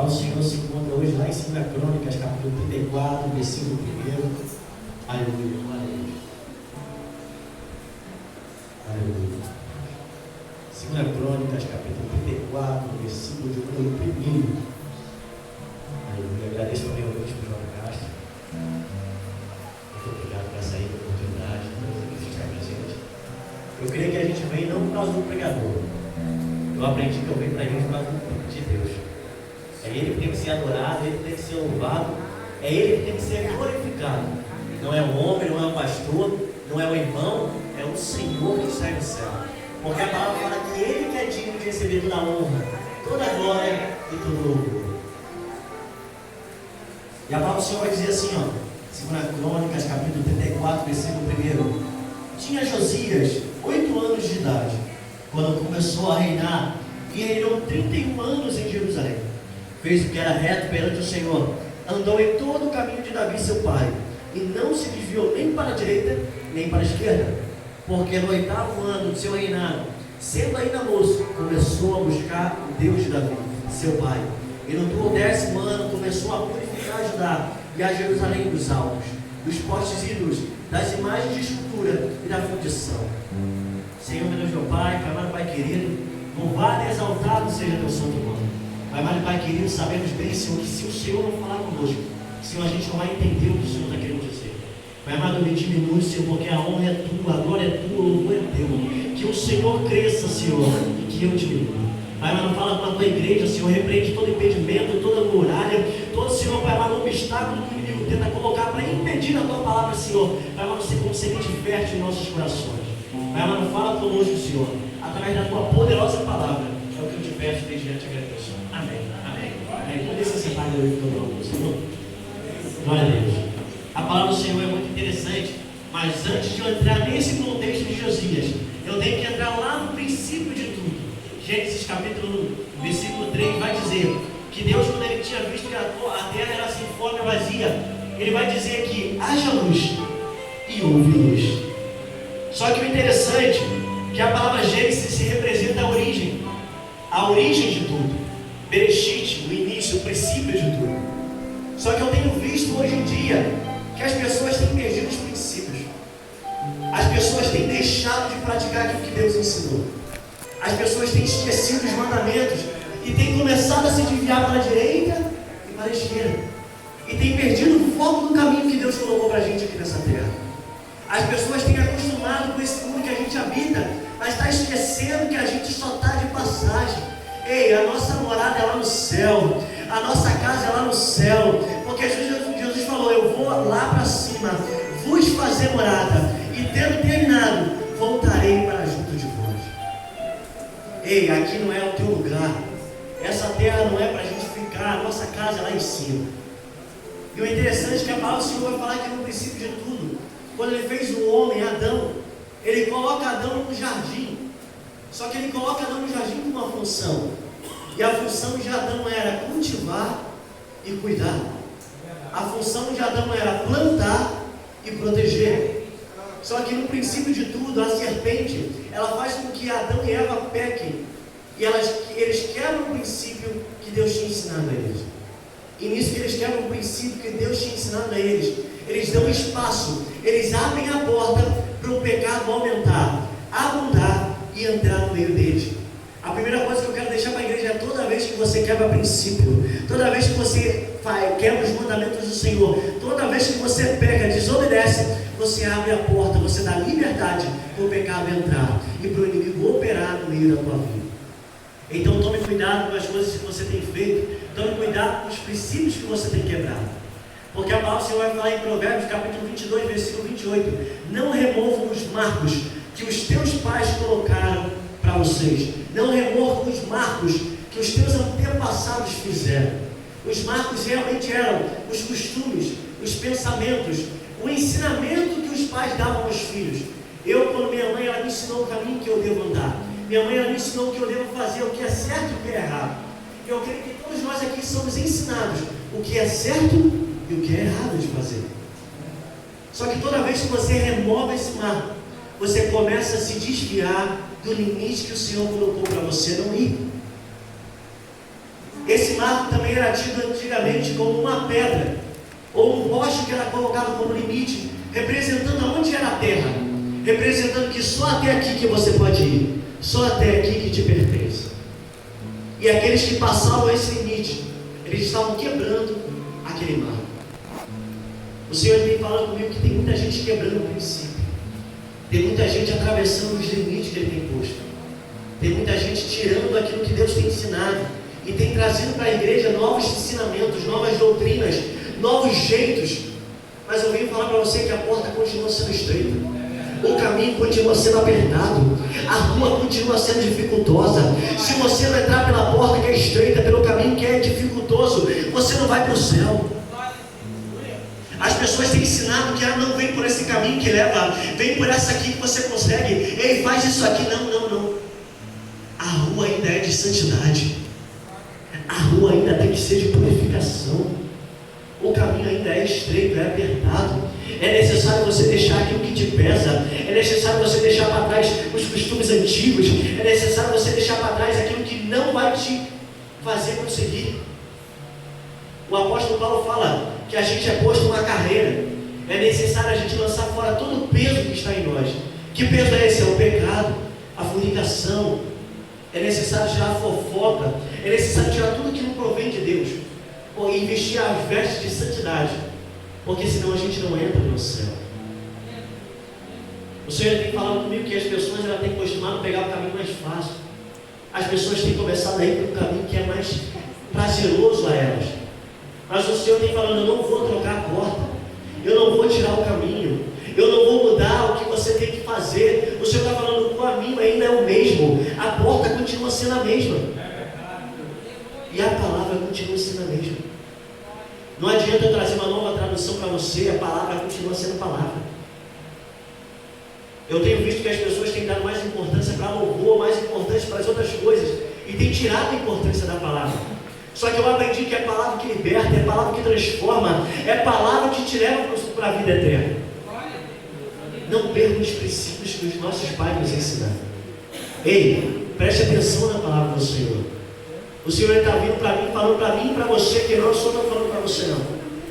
do Senhor se encontra hoje lá em 2 Crônicas, capítulo 34, versículo 1. Aleluia, aleluia. Aleluia. 2 Crônicas, capítulo 34, versículo de número 1. Aleluia. Agradeço ao meu bispo João Castro. Muito obrigado por essa oportunidade de ficar presente. Eu creio que a gente vem não por causa do pregador. Eu aprendi que eu venho para a igreja por causa de Deus. É Ele que tem que ser adorado, Ele que tem que ser louvado, é Ele que tem que ser glorificado. Não é um homem, não é um pastor, não é um irmão, é o Senhor que está no céu. Porque a palavra fala que Ele que é digno de receber toda a honra, toda a glória e todo o louvor. E a palavra do Senhor vai dizer assim, 2 Crônicas, capítulo 34, versículo 1. Tinha Josias 8 anos de idade, quando começou a reinar, e reinou 31 anos em Jerusalém. Fez o que era reto perante o Senhor, andou em todo o caminho de Davi seu pai, e não se desviou nem para a direita, nem para a esquerda. Porque no 8º ano de seu reinado, sendo ainda moço, começou a buscar o Deus de Davi, seu pai. E no 10º ano começou a purificar Judá e a Jerusalém dos altos, dos postes ídolos, das imagens de escultura e da fundição. Senhor, meu Deus, meu Pai, amado Pai querido, louvado e exaltado seja teu santo nome. Amado Pai querido, sabemos bem, Senhor, que se o Senhor não falar conosco, Senhor, a gente não vai entender o que o Senhor está querendo dizer. Pai amado, me diminui, Senhor, porque a honra é tua, a glória é tua, o louvor é teu. Que o Senhor cresça, Senhor, e que eu diminua. Pai amado, fala com a tua igreja, Senhor, repreende todo impedimento, toda muralha, todo, Senhor, Pai amado, obstáculo que o inimigo tenta colocar para impedir a tua palavra, Senhor. Pai amado, ser como semente fértil em nossos corações. Pai amado, fala conosco, Senhor, através da tua poderosa palavra. É o que eu te peço, desde já te agradeço. Amém. Amém. Amém. Pode se sentar aí, Senhor. Glória a Deus. A palavra do Senhor é muito interessante, mas antes de eu entrar nesse contexto de Josias, eu tenho que entrar lá no princípio de tudo. Gênesis capítulo 1, versículo 3 vai dizer que Deus, quando Ele tinha visto que a terra era sem forma e vazia, Ele vai dizer que haja luz e houve luz. Só que o interessante é que a palavra Gênesis se representa a origem de tudo, Bereshit, o início, o princípio de tudo. Só que eu tenho visto hoje em dia que as pessoas têm perdido os princípios, as pessoas têm deixado de praticar aquilo que Deus ensinou, as pessoas têm esquecido os mandamentos e têm começado a se desviar para a direita e para a esquerda, e têm perdido o foco do caminho que Deus colocou para a gente aqui nessa terra. As pessoas têm acostumado com esse mundo que a gente habita, mas está esquecendo que a gente só está de passagem. Ei, a nossa morada é lá no céu, a nossa casa é lá no céu, porque Jesus falou, eu vou lá para cima, vos fazer morada, e tendo terminado, voltarei para junto de vós. Ei, aqui não é o teu lugar, essa terra não é para a gente ficar, a nossa casa é lá em cima. E o interessante é que a palavra do Senhor vai falar que no princípio de tudo, quando Ele fez o homem, Adão, Ele coloca Adão no jardim. Só que Ele coloca Adão no jardim com uma função. E a função de Adão era cultivar e cuidar. A função de Adão era plantar e proteger. Só que no princípio de tudo, a serpente, ela faz com que Adão e Eva pequem. E eles quebram o princípio que Deus tinha ensinado a eles. E nisso que eles quebram o princípio que Deus tinha ensinado a eles, eles dão espaço, eles abrem a porta para o pecado aumentar, abundar e entrar no meio deles. A primeira coisa que eu quero deixar para a igreja é: toda vez que você quebra princípio, toda vez que você quebra os mandamentos do Senhor, toda vez que você peca, desobedece, você abre a porta, você dá liberdade para o pecado entrar e para o inimigo operar no meio da tua vida. Então tome cuidado com as coisas que você tem feito, tome cuidado com os princípios que você tem quebrado. Porque a palavra do Senhor vai falar em Provérbios capítulo 22, versículo 28: não removam os marcos que os teus pais colocaram para vocês. Não removam os marcos que os teus antepassados fizeram. Os marcos realmente eram os costumes, os pensamentos, o ensinamento que os pais davam aos filhos. Quando minha mãe, ela me ensinou o caminho que eu devo andar. Minha mãe, ela me ensinou o que eu devo fazer, o que é certo e o que é errado. E eu creio que todos nós aqui somos ensinados o que é certo e o que é errado de fazer. Só que toda vez que você remove esse marco, você começa a se desviar do limite que o Senhor colocou para você não ir. Esse marco também era tido antigamente como uma pedra, ou um poste que era colocado como limite, representando aonde era a terra, representando que só até aqui que você pode ir, só até aqui que te pertence. E aqueles que passavam esse limite, eles estavam quebrando aquele marco. O Senhor vem falando comigo que tem muita gente quebrando o princípio, tem muita gente atravessando os limites que Ele tem posto, tem muita gente tirando aquilo que Deus tem ensinado e tem trazido para a igreja novos ensinamentos, novas doutrinas, novos jeitos. Mas eu venho falar para você que a porta continua sendo estreita, o caminho continua sendo apertado, a rua continua sendo dificultosa. Se você não entrar pela porta que é estreita, pelo caminho que é dificultoso, você não vai para o céu. As pessoas têm ensinado que não vem por esse caminho que leva, vem por essa aqui que você consegue. Ei, faz isso aqui. Não. A rua ainda é de santidade, a rua ainda tem que ser de purificação, o caminho ainda é estreito, é apertado. É necessário você deixar aquilo que te pesa, é necessário você deixar para trás os costumes antigos, é necessário você deixar para trás aquilo que não vai te fazer prosseguir. O apóstolo Paulo fala que a gente é posto numa carreira, é necessário a gente lançar fora todo o peso que está em nós. Que peso é esse? É o pecado, a fornicação. É necessário tirar a fofoca, é necessário tirar tudo que não provém de Deus, e vestir as vestes de santidade, porque senão a gente não entra no céu. O Senhor tem falado comigo que as pessoas têm costumado pegar o caminho mais fácil. As pessoas têm começado a ir para o caminho que é mais prazeroso a elas. Mas o Senhor tem falando: eu não vou trocar a porta, eu não vou tirar o caminho, eu não vou mudar o que você tem que fazer. O Senhor está falando: o caminho ainda é o mesmo, a porta continua sendo a mesma, e a palavra continua sendo a mesma. Não adianta eu trazer uma nova tradução para você, a palavra continua sendo palavra. Eu tenho visto que as pessoas têm dado mais importância para louvor, mais importância para as outras coisas, e têm tirado a importância da palavra. Só que eu aprendi que é a palavra que liberta, é a palavra que transforma, é a palavra que te leva para a vida eterna. Não perca os princípios que os nossos pais nos ensinaram. Ei, preste atenção na palavra do Senhor. O Senhor está vindo para mim, falando para mim e para você, que não estou falando para você não.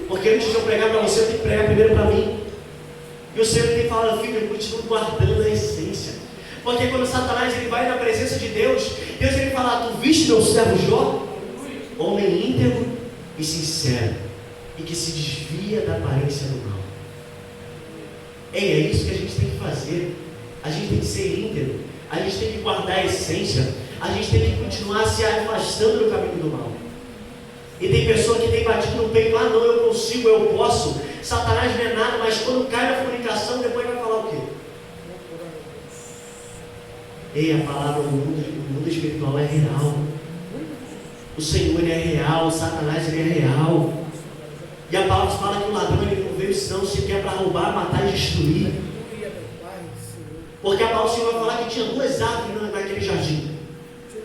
Porque antes de eu pregar para você, eu tenho que pregar primeiro para mim. E o Senhor tem falado: filho, eu continuo guardando a essência. Porque quando Satanás ele vai na presença de Deus, Deus ele fala: tu viste meu servo Jó? Homem íntegro e sincero, e que se desvia da aparência do mal. Ei, é isso que a gente tem que fazer. A gente tem que ser íntegro, a gente tem que guardar a essência, a gente tem que continuar se afastando do caminho do mal. E tem pessoa que tem batido no peito: não, eu consigo, eu posso, Satanás não é nada. Mas quando cai na fornicação, depois vai falar o quê? Ei, a palavra do mundo espiritual é real. O Senhor ele é real, o Satanás ele é real. E a palavra fala que o ladrão ele não veio senão sequer para roubar, matar e destruir. Porque a palavra do Senhor vai falar que tinha duas árvores naquele jardim: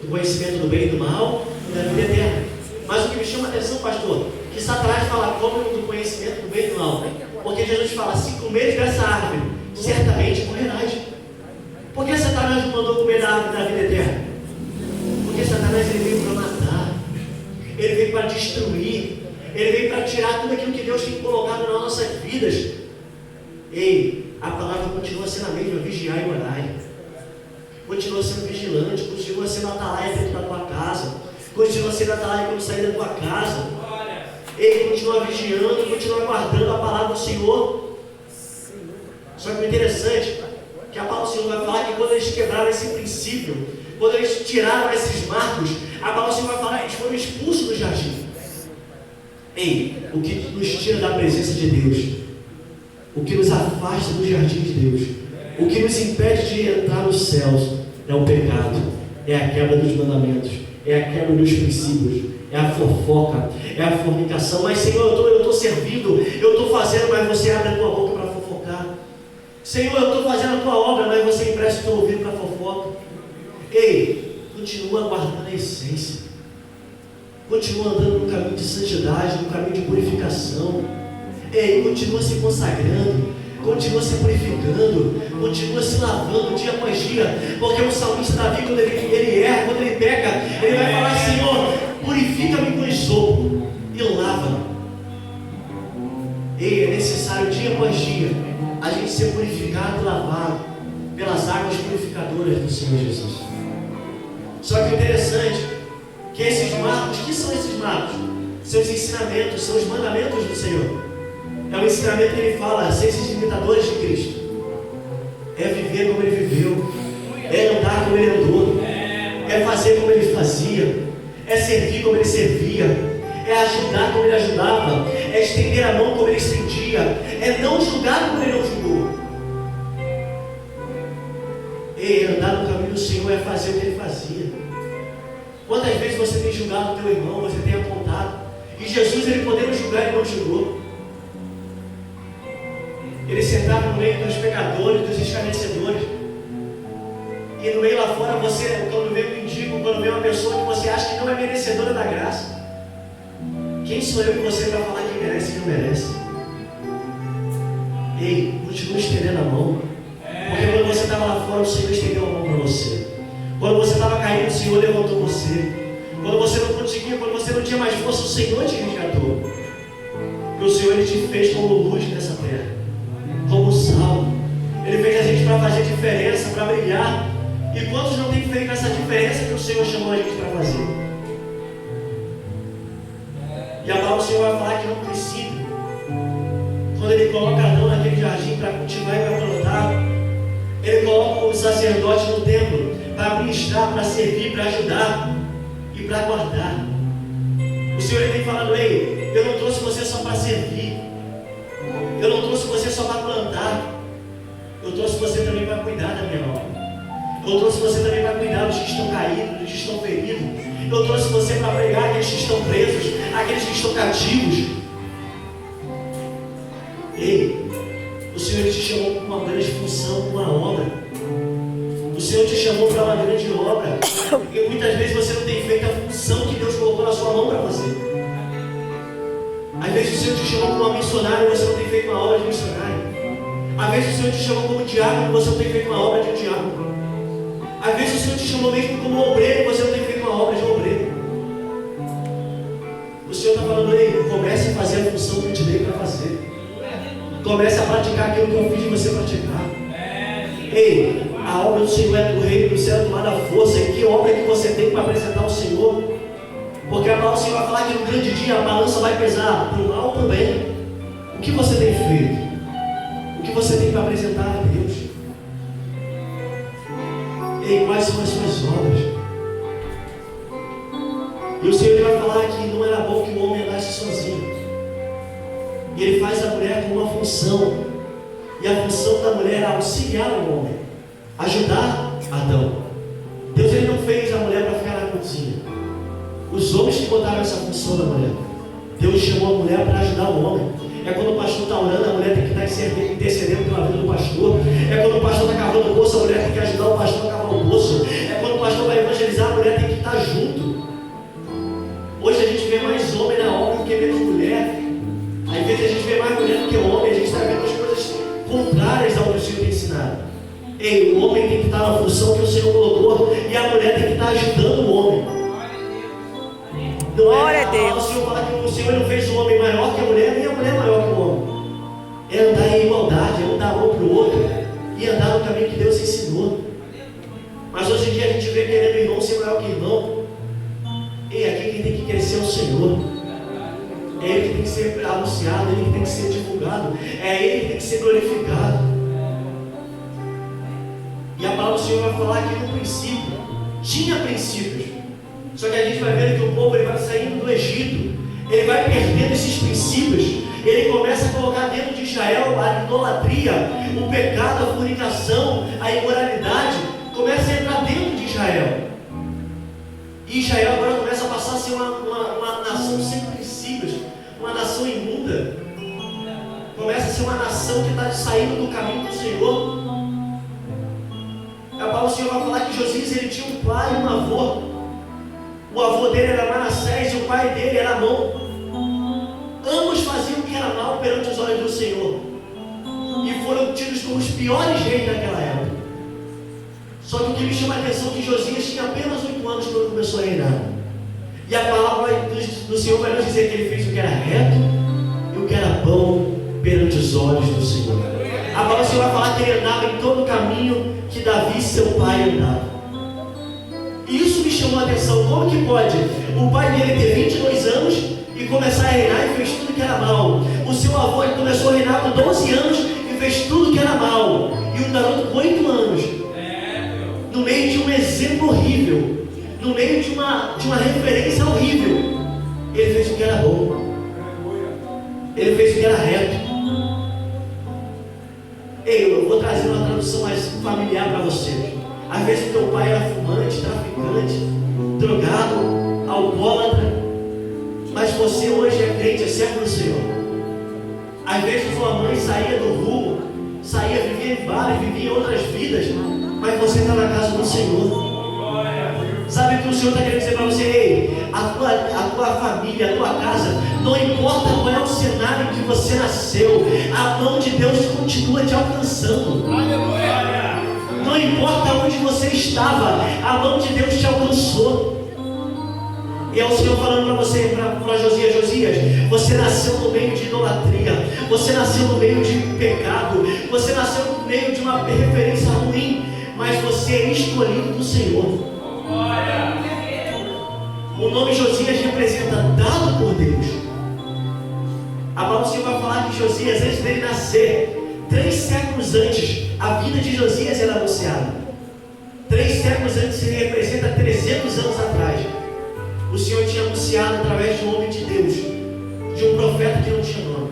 o conhecimento do bem e do mal e da vida eterna. Mas o que me chama a atenção, pastor, que Satanás fala: come do conhecimento do bem e do mal. Porque Jesus fala: se comeres dessa árvore, certamente morrerás. Por que Satanás não mandou comer da árvore da vida eterna? Porque Satanás ele veio para matar, ele veio para destruir, ele veio para tirar tudo aquilo que Deus tem colocado nas nossas vidas. Ei, a palavra continua sendo a mesma: vigiai e orai. Continua sendo vigilante, continua sendo atalaia dentro da tua casa, continua sendo atalaia quando sair da tua casa. Ei, continua vigiando, continua guardando a palavra do Senhor. Só que o interessante é que a palavra do Senhor vai falar que quando eles quebraram esse princípio, quando eles tiraram esses marcos, a palavra do Senhor vai falar que eles foram expulsos do jardim. Ei, o que nos tira da presença de Deus, o que nos afasta do jardim de Deus, o que nos impede de entrar nos céus, é o pecado, é a quebra dos mandamentos, é a quebra dos princípios, é a fofoca, é a fornicação. Mas Senhor, eu estou servindo, eu estou fazendo, mas você abre a tua boca para fofocar. Senhor, eu estou fazendo a tua obra, mas você empresta o teu ouvido para fofoca. Ei, continua guardando a essência, continua andando no caminho de santidade, no caminho de purificação. Ei, continua se consagrando, continua se purificando, continua se lavando dia após dia. Porque o salmista Davi, quando ele erra, quando ele peca, ele vai falar: Senhor, purifica-me com dia após dia, a gente ser purificado e lavado pelas águas purificadoras do Senhor Jesus. Só que o interessante é que esses marcos, o que são esses marcos? São os ensinamentos, são os mandamentos do Senhor. É o ensinamento que Ele fala, ser esses imitadores de Cristo. É viver como Ele viveu, é andar como Ele andou, é fazer como Ele fazia, é servir como Ele servia, é ajudar como Ele ajudava, é estender a mão como Ele estendia, é não julgar como Ele não julgou. E andar no caminho do Senhor é fazer o que Ele fazia. Quantas vezes você tem julgado o teu irmão, você tem apontado, e Jesus, Ele podendo julgar, Ele não julgou. Ele sentava no meio dos pecadores, dos escarnecedores, e no meio lá fora, você, quando vê um mendigo, quando vê uma pessoa que você acha que não é merecedora da graça, quem sou eu com você para falar quem merece e quem não merece? Ei, continue estendendo a mão. Porque quando você estava lá fora, o Senhor estendeu a mão para você. Quando você estava caindo, o Senhor levantou você. Quando você não conseguia, quando você não tinha mais força, o Senhor te resgatou. Porque o Senhor, Ele te fez como luz nessa terra, como sal. Ele fez a gente para fazer diferença, para brilhar. E quantos não têm feito essa diferença que o Senhor chamou a gente para fazer? E agora o Senhor vai falar que no princípio, quando Ele coloca Adão naquele jardim para cultivar e para plantar, Ele coloca os sacerdotes no templo para ministrar, para servir, para ajudar e para guardar. O Senhor, Ele vem falando: ei, eu não trouxe você só para servir, eu não trouxe você só para plantar, eu trouxe você também para cuidar da minha obra. Eu trouxe você também para cuidar dos que estão caídos, dos que estão feridos. Eu trouxe você para pregar aqueles que estão presos, aqueles que estão cativos. Ei, o Senhor te chamou para uma grande função, uma obra. O Senhor te chamou para uma grande obra. E muitas vezes você não tem feito a função que Deus colocou na sua mão para fazer. Às vezes o Senhor te chamou como uma missionária e você não tem feito uma obra de missionário. Às vezes o Senhor te chamou como diácono e você não tem feito uma obra de um diácono. Às vezes o Senhor te chamou mesmo como obreiro e você não tem feito uma obra de obreiro. O Senhor está falando: ei, comece a fazer a função que eu te dei para fazer. Comece a praticar aquilo que eu fiz de você praticar. Ei, a obra do Senhor é do reino do céu, tomada a força. E que obra que você tem para apresentar ao Senhor? Porque a palavra do Senhor vai falar que no grande dia a balança vai pesar para o mal ou para o bem. O que você tem feito? O que você tem para apresentar a Deus? Ei, quais são as suas obras? E o Senhor vai falar que não era bom que o homem andasse sozinho. E Ele faz a mulher com uma função. E a função da mulher é auxiliar o homem, ajudar Adão. Deus, Ele não fez a mulher para ficar na cozinha. Os homens que botaram essa função da mulher. Deus chamou a mulher para ajudar o homem. É quando o pastor está orando, a mulher tem que estar intercedendo pela vida do pastor. É quando o pastor está cavando o poço, a mulher tem que ajudar o pastor a cavar o poço. É quando o pastor vai evangelizar, a mulher tem que estar junto. Hoje a gente vê mais homem na obra do que menos mulher. Às vezes a gente vê mais mulher do que homem. A gente está vendo as coisas contrárias ao que o Senhor tem ensinado. Ei, o homem tem que estar na função que o Senhor colocou e a mulher tem que estar ajudando o homem. Não Glória é a Deus. O Senhor fala que o Senhor não fez o homem maior que a mulher, nem a mulher maior que o homem. É andar em igualdade, é andar um para o outro e andar no caminho que Deus ensinou. Mas hoje em dia a gente vê querendo irmão ser maior que irmão. E aqui quem tem que crescer é o Senhor. É Ele que tem que ser anunciado, é Ele que tem que ser divulgado, é Ele que tem que ser glorificado. E a palavra do Senhor vai falar que no princípio tinha princípios. Só que a gente vai vendo que o povo ele vai saindo do Egito, ele vai perdendo esses princípios, ele começa a colocar dentro de Israel a idolatria, o pecado, a fornicação, a imoralidade, começa a entrar dentro de Israel. E Israel agora começa a passar a ser uma nação sem princípios, uma nação imunda. Começa a ser uma nação que está saindo do caminho do Senhor. A palavra do Senhor vai falar que Josias ele tinha um pai e um avô. O avô dele era Manassés e o pai dele era Amon. Ambos faziam o que era mal perante os olhos do Senhor. E foram tidos como os piores reis daquela época. Só que o que me chama a atenção é que Josias tinha apenas 8 anos quando começou a reinar. E a palavra do Senhor vai nos dizer que ele fez o que era reto, e o que era bom, perante os olhos do Senhor. A palavra do Senhor vai falar que ele andava em todo o caminho que Davi, seu pai, andava. E isso me chamou a atenção. Como que pode o pai dele ter 22 anos e começar a reinar e fez tudo que era mal? O seu avô ele começou a reinar com 12 anos e fez tudo que era mal. E um garoto com 8 anos, no meio de um exemplo horrível, no meio de uma referência horrível, ele fez o que era bom. Ele fez o que era reto. Ei, eu vou trazer uma tradução mais familiar para vocês. Às vezes o teu pai era fumante, traficante, drogado, alcoólatra, mas você hoje é crente, é servo do Senhor. Às vezes sua mãe saía do rumo, vivia em bar e vivia outras vidas, mas você está na casa do Senhor. Sabe o que o Senhor está querendo dizer para você? Ei, a tua família, a tua casa, não importa qual é o cenário que você nasceu, a mão de Deus continua te alcançando. Não importa onde você estava, a mão de Deus te alcançou. E é o Senhor falando para você, para Josias: Josias, você nasceu no meio de idolatria, você nasceu no meio de pecado, você nasceu no meio de uma referência ruim, mas você é escolhido do Senhor. O nome Josias representa dado por Deus. A palavra do Senhor vai falar que Josias, antes dele nascer, 3 séculos antes, a vida de Josias era anunciada. 3 séculos antes, ele representa 300 anos atrás. O Senhor tinha anunciado através de um homem de Deus, de um profeta que não tinha nome.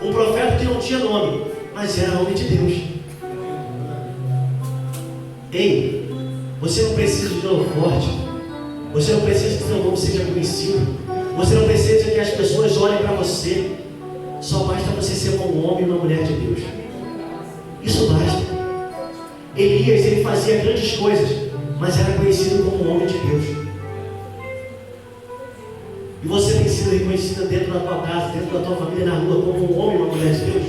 Um profeta que não tinha nome, mas era homem de Deus. Ei, você não precisa de nome forte. Você não precisa que seu nome seja conhecido. Você não precisa que as pessoas olhem para você. Só basta você ser um homem e uma mulher de Deus. Isso basta. Elias, ele fazia grandes coisas, mas era conhecido como um homem de Deus. E você tem sido reconhecido dentro da tua casa, dentro da tua família, na rua, como um homem e uma mulher de Deus?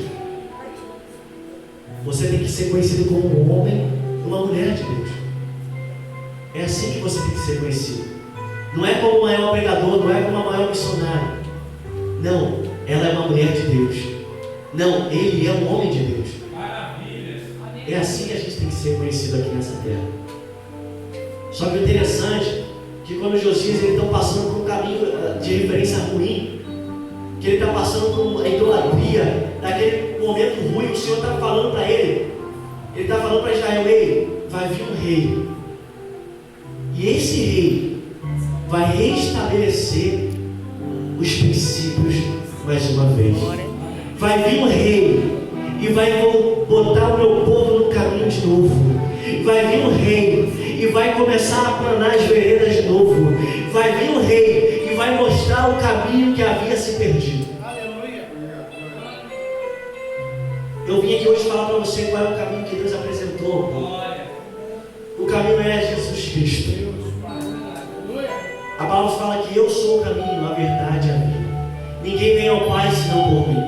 Você tem que ser conhecido como um homem e uma mulher de Deus. É assim que você tem que ser conhecido. Não é como o maior pregador, não é como a maior missionária. Não, ela é uma mulher de Deus. Não, ele é um homem de Deus. É assim que a gente tem que ser conhecido aqui nessa terra. Só que o interessante é que quando Josias está passando por um caminho de referência ruim, que ele está passando por a idolatria, daquele momento ruim, o Senhor está falando para ele. Ele está falando para Israel: ei, vai vir um rei. E esse rei vai restabelecer os princípios mais uma vez. Vai vir um rei e vai botar o meu povo no caminho de novo. Vai vir um rei e vai começar a planar as veredas de novo. Vai vir um rei e vai mostrar o caminho que havia se perdido. Eu vim aqui hoje falar para você qual é o caminho que Deus apresentou. O caminho é Jesus Cristo. A palavra fala que eu sou o caminho, a verdade e a vida. Ninguém vem ao Pai senão por mim.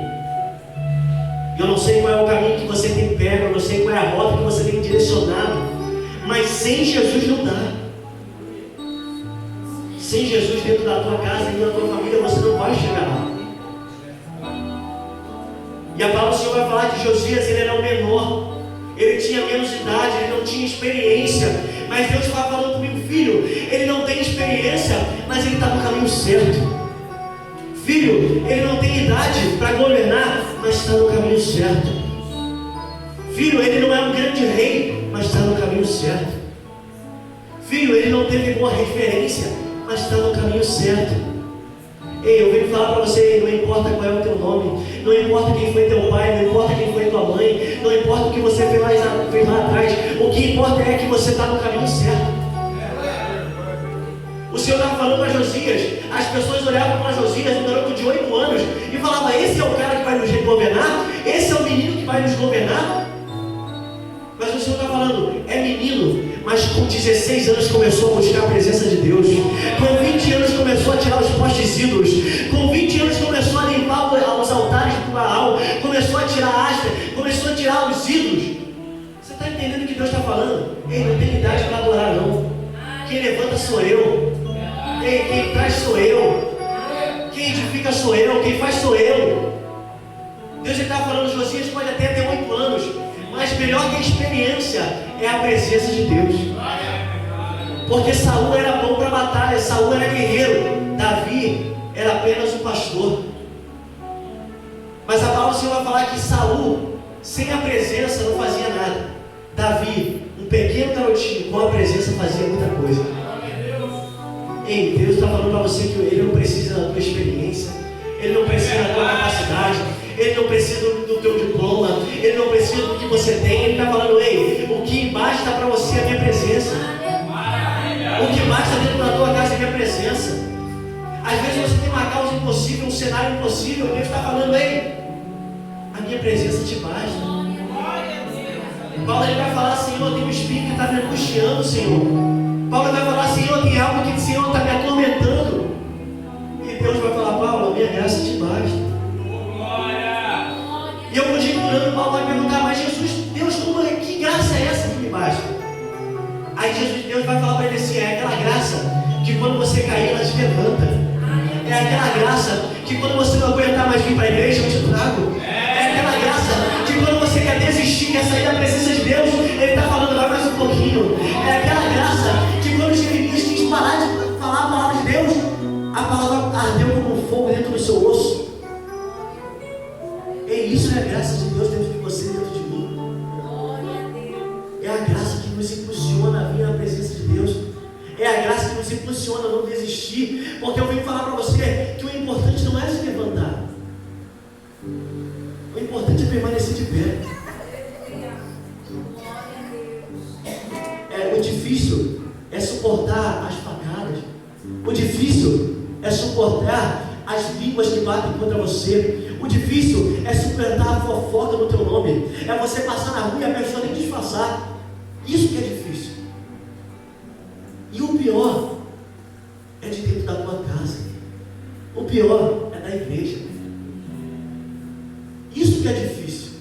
Eu não sei qual é o caminho que você tem pego, eu não sei qual é a rota que você tem direcionado, mas sem Jesus não dá. Sem Jesus dentro da tua casa e da tua família, você não vai chegar lá. E a palavra do Senhor vai falar que Josias, ele era o menor, ele tinha menos idade, ele não tinha experiência, mas Deus estava falando comigo: filho, ele não tem experiência, mas ele está no caminho certo. Filho, ele não tem idade para governar, mas está no caminho certo. Filho, ele não é um grande rei, mas está no caminho certo. Filho, ele não teve boa referência, mas está no caminho certo. Ei, eu venho falar para você: não importa qual é o teu nome, não importa quem foi teu pai, não importa quem foi tua mãe, não importa o que você fez lá atrás, o que importa é que você está no caminho certo. O Senhor estava falando para Josias, as pessoas olhavam para Josias, um garoto de 8 anos, e falavam: esse é o cara que vai nos governar? Esse é o menino que vai nos governar? Mas o Senhor está falando: é menino, mas com 16 anos começou a buscar a presença de Deus. Com 20 anos começou a tirar os postes ídolos. Com 20 anos começou a limpar os altares do Baal. Começou a tirar a haste, começou a tirar os ídolos. Você está entendendo o que Deus está falando? Ei, não tem idade para adorar não. Quem levanta sou eu. Ei, quem traz sou eu. Quem edifica sou eu. Quem faz sou eu. Deus está falando, Josias pode até ter 8 anos, mas melhor que a experiência é a presença de Deus. Porque Saul era bom para a batalha, Saul era guerreiro, Davi era apenas um pastor. Mas a palavra do Senhor vai falar que Saul, sem a presença, não fazia nada. Davi, um pequeno garotinho, com a presença fazia muita coisa. Ei, Deus está falando para você que Ele não precisa da tua experiência, Ele não precisa da tua capacidade, Ele não precisa do teu diploma, Ele não precisa do que você tem. Ele está falando, ei, o que basta para você é a minha presença. O que basta dentro da tua casa é a minha presença. Às vezes você tem uma causa impossível, um cenário impossível. Deus está falando, ei, a minha presença te basta. Paulo ele vai falar, Senhor, tem um espírito que está me angustiando, Senhor. Paulo vai falar, Senhor, tem algo que o Senhor está me atormentando. E Deus vai falar, Paulo, a minha graça te basta. E eu conjecturando, Paulo vai perguntar, mas Jesus, Deus, que graça é essa que me basta? Aí Deus vai falar para ele assim, é aquela graça que quando você cair, ela te levanta. É aquela graça que quando você não aguentar mais vir para a igreja, eu te trago. É aquela graça que quando você quer desistir, quer sair da presença de Deus, Ele está falando, vai mais um pouquinho. É aquela graça que quando Jeremias quis parar de falar a palavra de Deus, a palavra ardeu como um fogo dentro do seu osso. E isso é a graça de Deus dentro de você, dentro de mim. É a graça que nos impulsiona a vir na presença de Deus. É a graça que nos impulsiona a não desistir. Porque eu venho falar para você que o importante não é se levantar. O importante é permanecer de pé. O difícil é suportar as facadas. O difícil é suportar as línguas que batem contra você. O difícil é suportar a fofoca no teu nome. É você passar na rua e a pessoa nem disfarçar. Isso que é difícil. E o pior é de dentro da tua casa. O pior é da igreja. Isso que é difícil.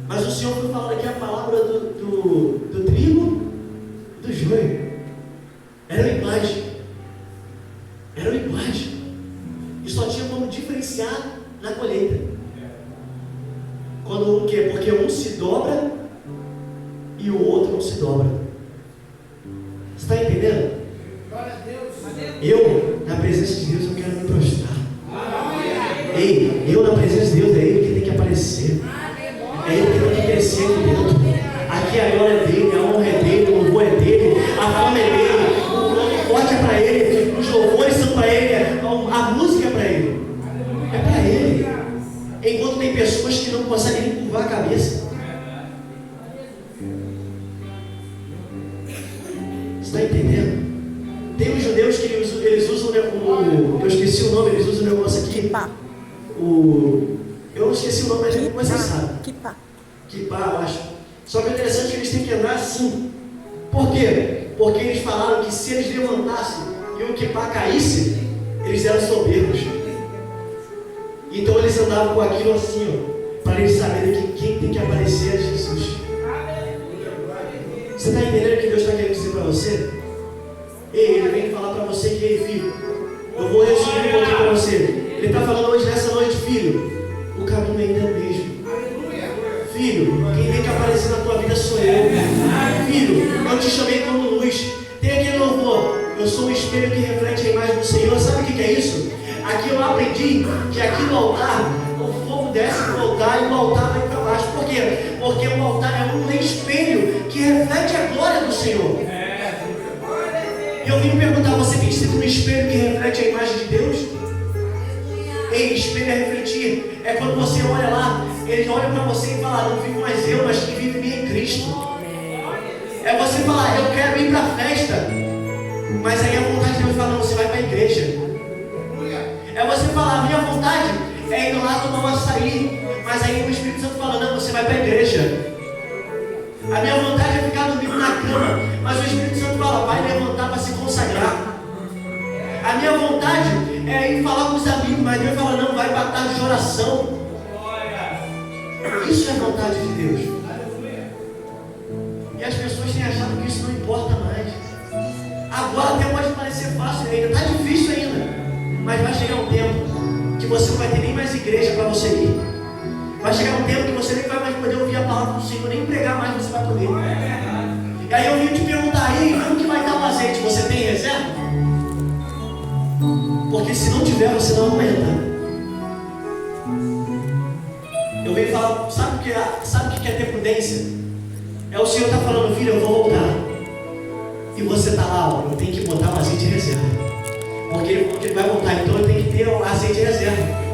Mas o Senhor foi falando aqui a palavra do trigo e do joio. Eram iguais. Eram iguais. E só tinha como diferenciar na colheita. Quando o quê? Porque um se dobra e o outro não se dobra. Você está entendendo? Eu, na presença de Deus, eu quero me prostrar. Ei, eu na presença de Deus, é Ele que tem que aparecer. É Ele que tem que crescer aqui dentro. Aqui a glória é dele, a honra é dele, o louvor é dele, a fama é dele, o forte é para Ele, os louvores são para Ele, a música é para Ele. É para Ele. Enquanto tem pessoas que não conseguem nem curvar a cabeça. Você está entendendo? Tem os judeus que eles usam eu esqueci o nome, eles usam o negócio aqui. Eu esqueci o nome, mas vocês sabem. Kippá, eu acho. Só que o interessante é que eles têm que andar assim. Por quê? Porque eles falaram que se eles levantassem e o kippá caísse, eles eram soberbos. Então eles andavam com aquilo assim, ó, para eles saberem que quem tem que aparecer é Jesus. Você está entendendo o que Deus está querendo dizer para você? Ei, Ele vem falar para você que, ei, filho, eu vou resumir um pouquinho para você. Ele está falando hoje, nessa noite, filho, o caminho ainda é o mesmo. Filho, quem tem que aparecer na tua vida sou eu. Filho, eu te chamei como luz. Tem aquele louvor, eu sou um espelho que reflete a imagem do Senhor. Sabe o que é isso? Aqui eu aprendi que aqui no altar, o fogo desce no altar e o altar vai para baixo. Por quê? Porque o altar é um espelho que reflete a glória do Senhor. E eu vim perguntar, você tem sido um espelho que reflete a imagem de Deus? Ei, espelho é refletir. É quando você olha lá, ele olha para você e fala, não vivo mais eu, mas quem vive em mim é Cristo. É você falar, eu quero ir para a festa, mas aí a vontade de Deus fala, não, você vai para a igreja. É você falar, a minha vontade é ir lá tomar um açaí, mas aí o Espírito Santo fala, não, você vai para a igreja. A minha vontade é ficar dormindo na cama, mas o Espírito Santo fala, vai levantar para se consagrar. A minha vontade é ir falar com os amigos, mas Deus fala, não, vai para a tarde de oração. Isso é a vontade de Deus. E as pessoas têm achado que isso não importa mais. Agora até pode parecer fácil ainda, está difícil ainda, mas vai chegar um tempo que você não vai ter nem mais igreja para você ir. Vai chegar um tempo que você nem vai mais poder ouvir a palavra do Senhor, nem pregar mais você vai poder. E aí eu vim te perguntar aí, como que vai estar o azeite? Você tem reserva? Porque se não tiver, você não aguenta. Eu venho falar, sabe o que é ter prudência? É o Senhor está falando, filho, eu vou voltar. E você está lá, ó, eu tenho que botar o azeite em reserva. Porque ele vai voltar, então eu tenho que ter o azeite em reserva.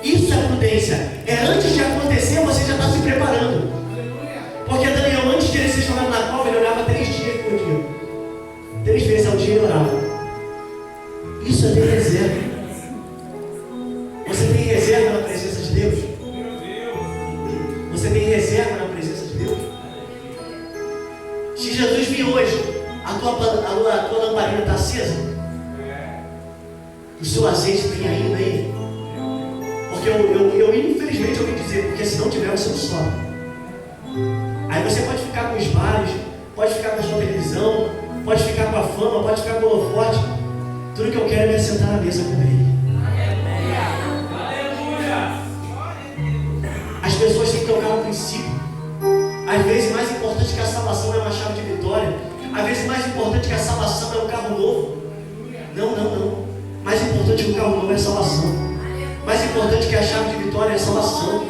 Isso é prudência. É antes de acontecer, você já está se preparando. Porque Daniel, antes de ele ser jogado na cova, ele orava 3 dias por dia. 3 vezes ao dia ele orava. Isso é ter reserva. Você tem reserva na presença de Deus? Você tem reserva na presença de Deus? Se Jesus vir hoje, a tua lamparina está acesa? O seu azeite tem ainda aí? Porque eu infelizmente ouvi dizer, porque se não tiver, você não sobe. Aí você pode ficar com os bares, pode ficar com a sua televisão, pode ficar com a fama, pode ficar com o holofote. Tudo que eu quero é me assentar na mesa com Ele. As pessoas têm que tocar no princípio. Às vezes mais importante que a salvação é uma chave de vitória. Às vezes mais importante que a salvação é um carro novo. Não. Mais importante que o carro novo é a salvação. Mais importante que a chave de vitória é a salvação.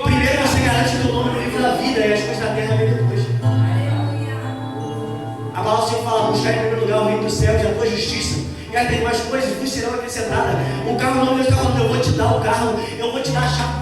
Primeiro você garante o teu nome no livro da vida e as coisas da terra vêm depois. A palavra do Senhor fala, buscar em primeiro lugar o reino dos céus e a tua justiça. E aí tem mais coisas, vos serão acrescentadas. O carro não, Deus está falando, eu vou te dar o carro, eu vou te dar a chave